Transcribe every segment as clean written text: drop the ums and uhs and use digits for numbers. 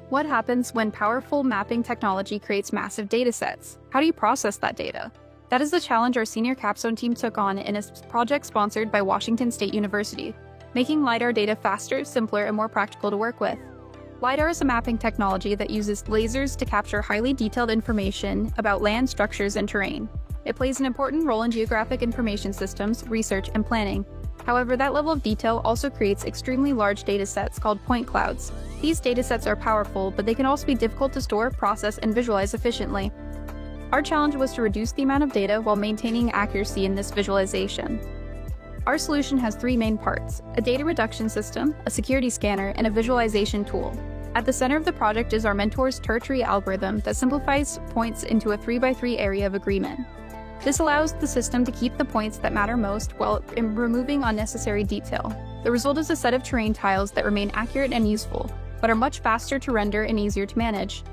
What happens when powerful mapping technology creates massive datasets? How do you process that data? That is the challenge our senior capstone team took on in a project sponsored by Washington State University, making LiDAR data faster, simpler, and more practical to work with. LiDAR is a mapping technology that uses lasers to capture highly detailed information about land structures and terrain. It plays an important role in geographic information systems, research, and planning. However, that level of detail also creates extremely large datasets called point clouds. These datasets are powerful, but they can also be difficult to store, process, and visualize efficiently. Our challenge was to reduce the amount of data while maintaining accuracy in this visualization. Our solution has three main parts: a data reduction system, a security scanner, and a visualization tool. At the center of the project is our mentor's tertiary algorithm that simplifies points into a 3x3 area of agreement. This allows the system to keep the points that matter most while removing unnecessary detail. The result is a set of terrain tiles that remain accurate and useful, but are much faster to render and easier to manage.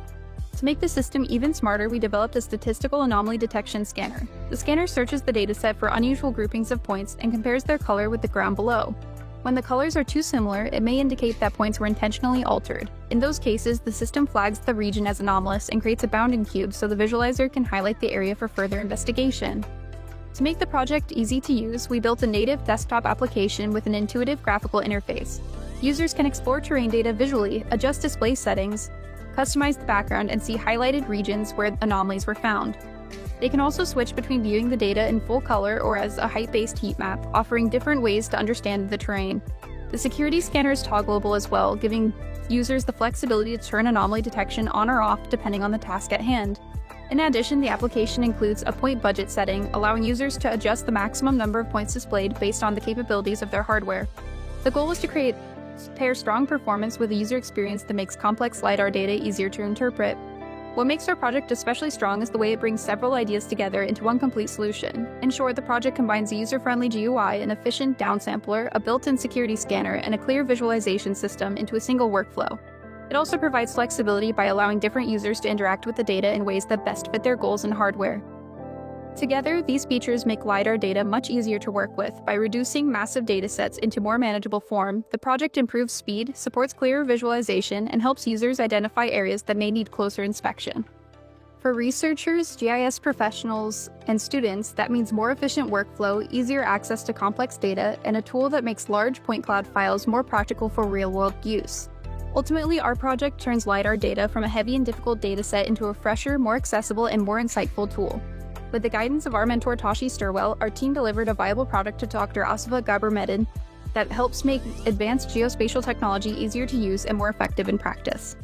To make the system even smarter, we developed a statistical anomaly detection scanner. The scanner searches the dataset for unusual groupings of points and compares their color with the ground below. When the colors are too similar, it may indicate that points were intentionally altered. In those cases, the system flags the region as anomalous and creates a bounding cube so the visualizer can highlight the area for further investigation. To make the project easy to use, we built a native desktop application with an intuitive graphical interface. Users can explore terrain data visually, adjust display settings, customize the background, and see highlighted regions where anomalies were found. They can also switch between viewing the data in full color or as a height-based heat map, offering different ways to understand the terrain. The security scanner is toggleable as well, giving users the flexibility to turn anomaly detection on or off depending on the task at hand. In addition, the application includes a point budget setting, allowing users to adjust the maximum number of points displayed based on the capabilities of their hardware. The goal was to pair strong performance with a user experience that makes complex LiDAR data easier to interpret. What makes our project especially strong is the way it brings several ideas together into one complete solution. In short, the project combines a user-friendly GUI, an efficient downsampler, a built-in security scanner, and a clear visualization system into a single workflow. It also provides flexibility by allowing different users to interact with the data in ways that best fit their goals and hardware. Together, these features make LiDAR data much easier to work with. By reducing massive datasets into more manageable form, the project improves speed, supports clearer visualization, and helps users identify areas that may need closer inspection. For researchers, GIS professionals, and students, that means more efficient workflow, easier access to complex data, and a tool that makes large point cloud files more practical for real-world use. Ultimately, our project turns LiDAR data from a heavy and difficult dataset into a fresher, more accessible, and more insightful tool. With the guidance of our mentor Tashi Sturwell, our team delivered a viable product to Dr. Asifa Gabermedin that helps make advanced geospatial technology easier to use and more effective in practice.